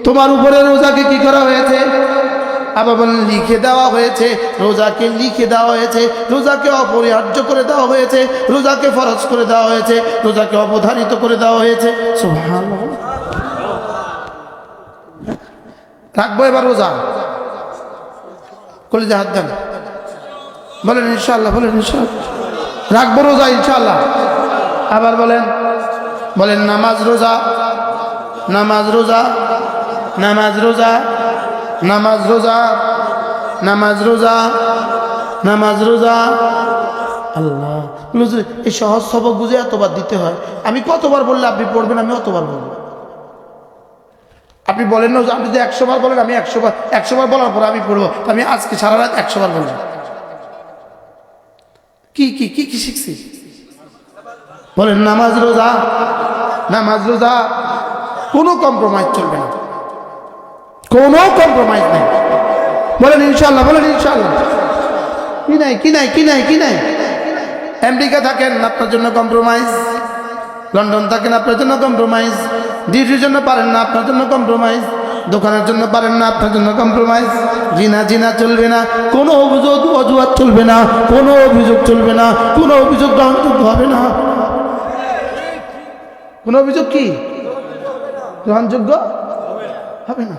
তোমার উপরে রোজাকে কি করা হয়েছে? আবার বলেন লিখে দেওয়া হয়েছে। রোজাকে লিখে দেওয়া হয়েছে, রোজাকে অপরিহার্য করে দেওয়া হয়েছে, রোজাকে ফরজ করে দেওয়া হয়েছে, রোজাকে অবধারিত করে দেওয়া হয়েছে। সুবহানাল্লাহ। রাখবো এবার রোজা? কলিজা হাত দেন, বলেন ইনশাআল্লাহ, বলেন ইনশাআল্লাহ। রাখবো রোজা ইনশাআল্লাহ। আবার বলেন, বলেন নামাজ রোজা, নামাজ রোজা, নামাজ রোজা, নামাজ রোজা, নামাজ রোজা, নামাজ রোজা। আল্লাহ, এই সহজ সবক বুঝে এতবার দিতে হয়। আমি কতবার বললে আপনি পড়বেন? আমি অতবার বলবো। আপনি বলেন না, আপনি যদি 100 বার বলেন আমি 100 বার বলার পর আমি পড়বো, আমি আজকে সারা রাত 100 বার বলবো। কি কি কি কি শিখছি? বলেন নামাজ রোজা, নামাজ রোজা, কোনো কম্প্রোমাইজ চলবে না, কোনো কম্প্রোমাইজ নেই। বলেন ইনশাআল্লাহ, বলেন ইনশাআল্লাহ। কি নাই, কি নাই, কি নাই, কি নাই? আমেরিকা থাকেন, আপনার জন্য কম্প্রোমাইজ। লন্ডন থাকেন, আপনার জন্য কম্প্রোমাইজ। ডিউটির জন্য পারেন না, আপনার জন্য কম্প্রোমাইজ। দোকানের জন্য পারেন না, আপনার জন্য কম্প্রোমাইজ। জিনা জিনা চলবে না, কোনো অভিযোগ অজুহাত চলবে না, কোনো অভিযোগ চলবে না, কোনো অভিযোগ গ্রহণযোগ্য হবে না। কোনো অভিযোগ কি গ্রহণযোগ্য হবে না।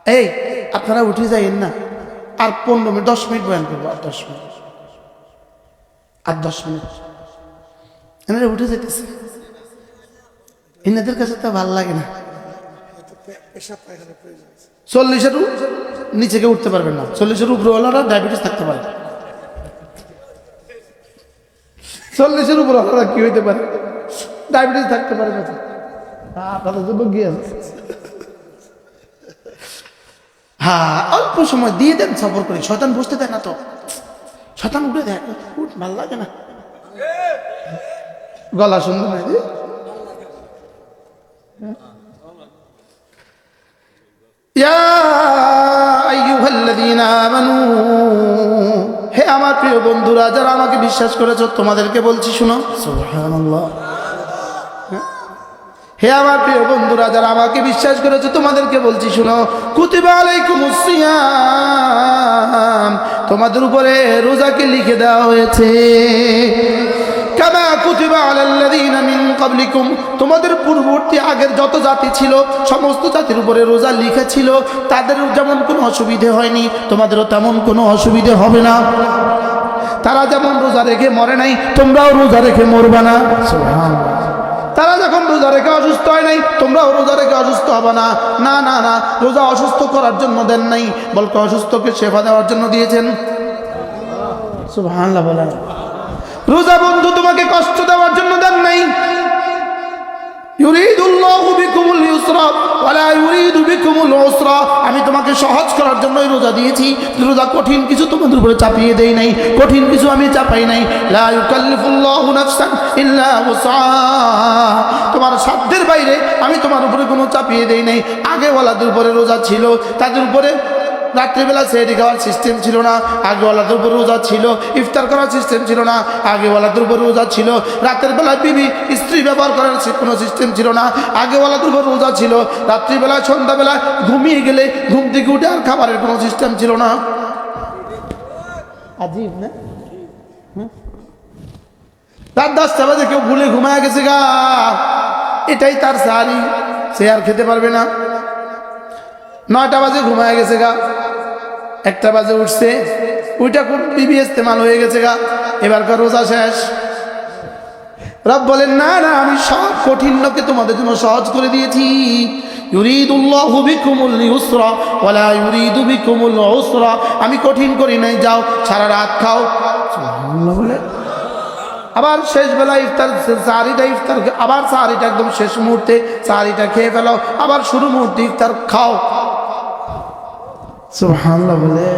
এই আপনারা উঠে যাইয়েন না, আর 15 মিনিট 10 মিনিট বয়ান করবো, আর 10 মিনিট, আর 10 মিনিট। এনারা উঠে যেতেছে, এনাদের কাছে তো ভালো লাগে না। 40-এর নিচে কেউ উঠতে পারবেন না, 40-এর উপরওয়ালারা ডায়াবেটিস থাকতে পারে। 40-এর উপরওয়ালারা কি হইতে পারে? ডায়াবেটিস থাকতে পারে। আপনাদের জন্য গিয়ে হ্যাঁ, অল্প সময় দিয়ে দেন, সফর করে। শয়তান বসতে দেয় না তো, শয়তান উঠে দেয়, উঠ, ভালো লাগে না, গলা সুন্দর হয়। ইয়া আইয়ুহাল্লাযীনা আমানু, হে আমার প্রিয় বন্ধুরা যারা আমাকে বিশ্বাস করেছো, তোমাদেরকে বলছি শুনো। সুবহানাল্লাহ। হে আমার প্রিয় বন্ধুরা যারা আমাকে বিশ্বাস করেছো, তোমাদেরকে বলছি শুনো। কুতিবা আলাইকুমুস সিয়াম, তোমাদের উপরে রোজাকে লিখে দেওয়া হয়েছে। কামা কুতিবা আলাল্লাযীনা মিন ক্বাবলিকুম, তোমাদের পূর্ববর্তী আগের যত জাতি ছিল সমস্ত জাতির উপরে রোজা লিখা ছিল। তাদের যেমন কোনো অসুবিধে হয়নি, তোমাদেরও তেমন কোনো অসুবিধে হবে না। তারা যেমন রোজা রেখে মরে নাই, তোমরাও রোজা রেখে মরবা না। সুবহানাল্লাহ। তারা যখন রোজা রেখে অসুস্থ হয় নাই, তোমরাও রোজা রেখে অসুস্থ হবে না। না না না, রোজা অসুস্থ করার জন্য দেন নাই, বলকে অসুস্থকে শেফা দেওয়ার জন্য দিয়েছেন। সুবহানাল্লাহ বলেন। রোজা বন্ধু তোমাকে কষ্ট দেওয়ার জন্য দেন নাই। ইউরিদুল্লাহু বিকুমুল ইউসরা ওয়া লা ইউরিদু বিকুমুল উসরা, আমি তোমাকে সহজ করার জন্যই রোজা দিয়েছি। রোজা কঠিন কিছু তোমাদের উপরে চাপিয়ে দেই নাই, কঠিন কিছু আমি চাপাই নাই। লা ইউকাল্লিফুল্লাহু নাফসান ইল্লা উসআহা, তোমার সাধ্যের বাইরে আমি তোমার উপরে কোনো চাপিয়ে দেই নাই। আগেওয়ালাদের উপরে রোজা ছিল, তাদের উপরে রাত্রিবেলা সেহরি খাওয়ার সিস্টেম ছিল না। আগেওয়ালাদের উপর রোজা ছিল, ইফতার করার সিস্টেম ছিল না। আগেওয়ালাদের উপর রোজা ছিল, রাতের বেলা বিবি স্ত্রী ব্যবহার করার কোনো সিস্টেম ছিল না। আগেওয়ালাদের উপর রোজা ছিল, রাত্রিবেলা সন্ধ্যাবেলা ঘুমিয়ে গেলে ঘুম থেকে উঠে আর খাবারের কোনো সিস্টেম ছিল না। আজীব না? রাত 10টা বাজে কেউ ভুলে ঘুমায় গেছে গা, এটাই তার সাহারি, সে আর খেতে পারবে না। 9টা বাজে ঘুমায় গেছে গা, 1টা বাজে উঠছে, ওইটা খুব বিবি ইস্তেমাল হয়ে গেছে গা, এবারকার রোজা শেষ। রব বলেন না না, আমি সব কঠিন লোকে তোমাদের জন্য সহজ করে দিয়েছি। ইউরিদুল্লাহু বিকুমুল ইউসরা ওয়া লা ইউরিদু বিকুমুল উসরা, আমি কঠিন করি নাই, যাও সারা রাত খাও। সুবহানাল্লাহ বলে। আবার শেষ বেলা ইফতার, সাহারিটা ইফতার, আবার সাহারিটা একদম শেষ মুহূর্তে সাহারিটা খেয়ে ফেলো, আবার শুরু মুহূর্তে ইফতার খাও। সুবহানাল্লাহ বলে।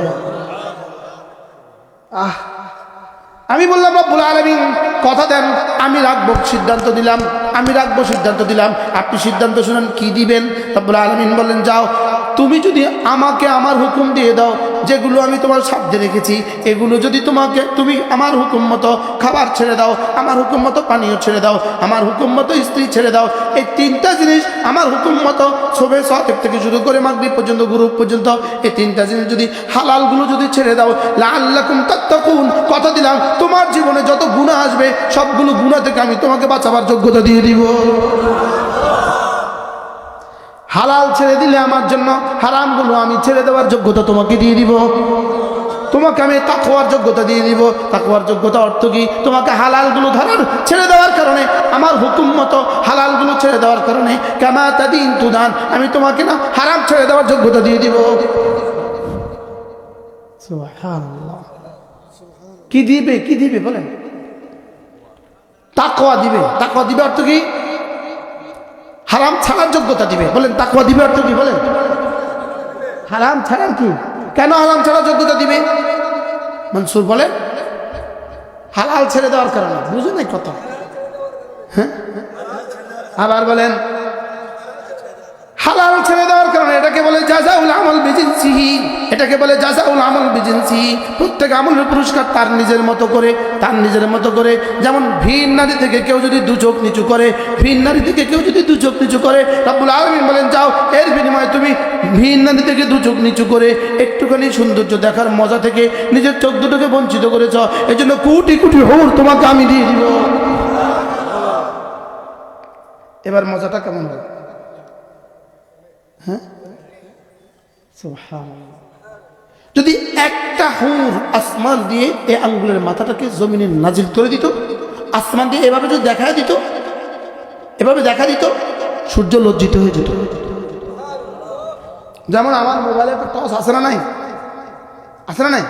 আমি বললাম রব্বুল আলামিন কথা দেন, আমি রাখবো, সিদ্ধান্ত দিলাম, আমি রাখবো, সিদ্ধান্ত দিলাম, আপনি সিদ্ধান্ত শুনেন কি দিবেন। রব্বুল আলামিন বললেন যাও তুমি যদি আমাকে আমার হুকুম দিয়ে দাও, যেগুলো আমি তোমার সাধ্যে রেখেছি এগুলো যদি তুমি আমার হুকুম মতো খাবার ছেড়ে দাও, আমার হুকুম মতো পানীয় ছেড়ে দাও, আমার হুকুম মতো স্ত্রী ছেড়ে দাও, এই তিনটা জিনিস আমার হুকুম মতো শোবে সতেক থেকে শুরু করে মাগরিব পর্যন্ত গুরুব পর্যন্ত এই তিনটা জিনিস যদি হালালগুলো যদি ছেড়ে দাও, লাআল্লাকুম তাত্তাকুন, কথা দিলাম তোমার জীবনে যত গুনাহ আসবে সবগুলো গুনাহ থেকে আমি তোমাকে বাঁচাবার যোগ্যতা দিয়ে দিব। হালাল ছেড়ে দিলে আমার জন্য হারামগুলো আমি ছেড়ে দেওয়ার যোগ্যতা তোমাকে দিয়ে দিব। তোমাকে আমি তাকওয়ার যোগ্যতা দিয়ে দিব। তাকওয়ার যোগ্যতা অর্থ কি? তোমাকে হালালগুলো ধরার ছেড়ে দেওয়ার কারণে, আমার হুকুম মতো হালালগুলো ছেড়ে দেওয়ার কারণে, কামা তাদিন তুদান, আমি তোমাকে না হারাম ছেড়ে দেওয়ার যোগ্যতা দিয়ে দিব। সুবহানাল্লাহ। কি দিবে? কি দিবে বলেন? তাকওয়া দিবে। তাকওয়া দিবে অর্থ কি? হারাম ছাড়ার যোগ্যতা দিবে। বলেন তাকওয়া দিবে অর্থ কি? বলেন হারাম ছাড়ার কি? কেন হারাম ছাড়ার যোগ্যতা দিবে? মনসুর বলেন হালাল ছেড়ে দেওয়ার কারণে। বুঝে নাই কথা? হ্যাঁ, আবার বলেন হালাল ছেড়ে দেওয়ার কারণে। এটাকে বলে জাযাউল আমাল বিজিনসিহি, এটাকে বলে জাযাউল আমাল বিজিনসিহি। প্রত্যেক আমলের পুরস্কার তার নিজের মতো করে, তার নিজের মতো করে। যেমন ভিন নারী থেকে কেউ যদি দু চোখ নিচু করে, ভিন নারী থেকে কেউ যদি দু চোখ নিচু করে, রব্বুল আলামিন বলেন যাও এর বিনিময়ে তুমি ভিন নারী থেকে দু চোখ নিচু করে একটুখানি সৌন্দর্য দেখার মজা থেকে নিজের চোখ দুটোকে বঞ্চিত করেছ, এই জন্য কোটি কোটি হুর তোমাকে আমি দিয়ে দিব। এবার মজাটা কেমন হবে? হ্যাঁ, সুবহানাল্লাহ। যদি একটা হুর আসমান দিয়ে এই আঙ্গুলের মাথাটাকে জমিনে নাজিল করে দিত, আসমান দিয়ে এভাবে যদি দেখা দিত, এভাবে দেখা দিত, সূর্য লজ্জিত হয়ে যেত। যেমন আমার মোবাইলে একটা টস আছে না? নাই? আছে না? নাই?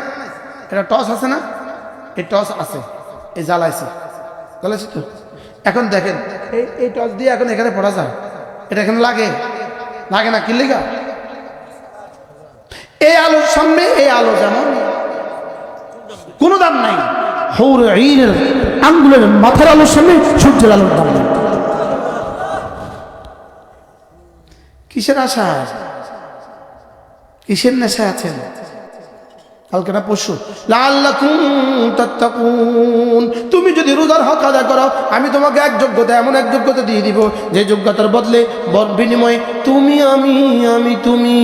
এটা টস আছে না? এই টস আছে, এই জ্বালাইছে তো। এখন দেখেন এই টস দিয়ে এখন এখানে পড়া যায়, এটা এখানে লাগে লাগে না? কি লেগা? এই আলোর সামনে এই আলো যেমন কোনো দাম নাই, হৌর ঈনের আঙ্গুলের মাথার আলোর সামনে সূর্যের আলোর দাম নাই। কিসের আশা, কিসের নেশায় আছেন? কালকে না পরশু, লাআল্লাকুম তাত্তাকুন, তুমি যদি রোজার হক আদায় করো আমি তোমাকে এক যোগ্যতা, এমন এক যোগ্যতা দিয়ে দিব যে যোগ্যতার বদলে বিনিময়ে তুমি আমি তুমি,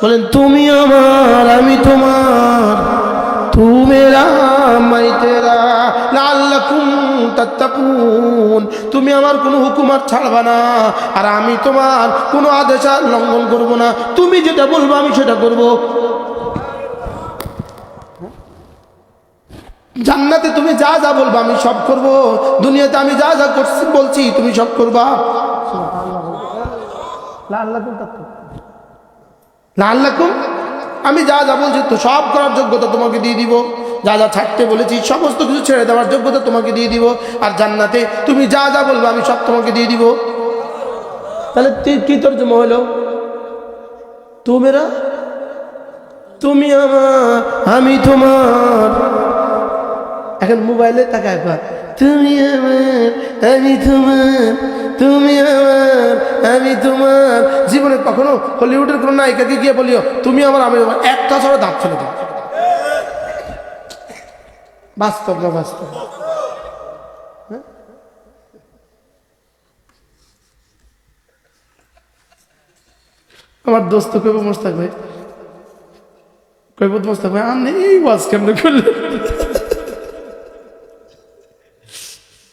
বলেন তুমি আমার আমি তোমার, তু মেরা মাই তেরা, লাআল্লাকুম তাত্তাকুন, তুমি আমার কোনো হুকুমাত ছাড়বা না আর আমি তোমার কোনো আদেশ লঙ্ঘন করব না। তুমি যেটা বলবো আমি সেটা করব। জান্নাতে তুমি যা যা বলবো আমি সব করব, দুনিয়াতে আমি যা যা করছি বলছি তুমি সব করবা। লাআল্লাকুম, আমি যা যা বলছি তো সব করার যোগ্যতা তোমাকে দিয়ে দিব, যা যা ছাড়তে বলেছি সমস্ত কিছু ছেড়ে দেওয়ার যোগ্যতা তোমাকে দিয়ে দিব। আর জান্নাতে তুমি যা যা বলবে আমি সব তোমাকে দিয়ে দিব। তাহলে কি তর্জমা হলো? তুমি আমার আমি তোমার। এখন মোবাইলে তাকায় পা, তুমি আমার আমি তোমার, তুমি আমার আমি তোমার। জীবনে কখনো হলিউডের কোনো নায়িকাকে গিয়ে বলিও তুমি আমার আমি তোমার, একটা ছাড়া দাঁত ফেলে দাও। বাস্তব না বাস্তব? আমার দোস্ত কইব মোস্তাক ভাই, কইব মোস্তাক ভাই আমি এই ওয়াজ কেমনে করলে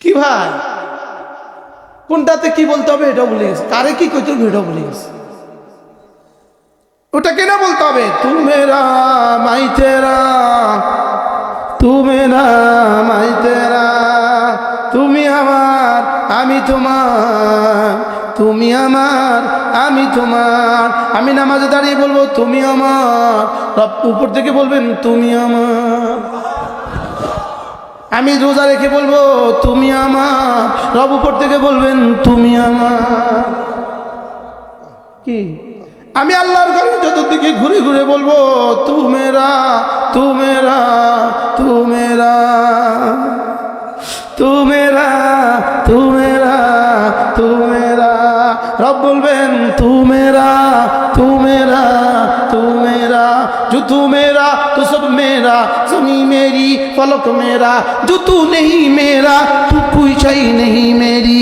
কি ভাই, কোনটাতে কি বলতে হবে এটাও ভুলে গেছে, কারে কি কইতে হবে এটাও ভুলে গেছে। ওটা কেন বলতে হবে? তু মেরা মাই তেরা, তু মেরা মাই তেরা, তুমি আমার আমি তোমার, তুমি আমার আমি তোমার। আমি নামাজে দাঁড়িয়ে বলবো তুমি আমার, রব উপর থেকে বলবেন তুমি আমার। আমি রোজা রেখে বলবো তুমি আমার, রব উপর থেকে বলবেন তুমি আমার। কি আমি আল্লাহর ঘরে চতুর্দিকে ঘুরে ঘুরে বলবো তু মেরা তু মেরা তু মেরা তু মেরা তু মেরা তু মেরা রব বলবেন তু মেরা তু মেরা তু মেরা जो तू मेरा तो सब मेरा ज़मीं मेरी फलक मेरा जो तू नहीं मेरा तू कोई शई नहीं मेरी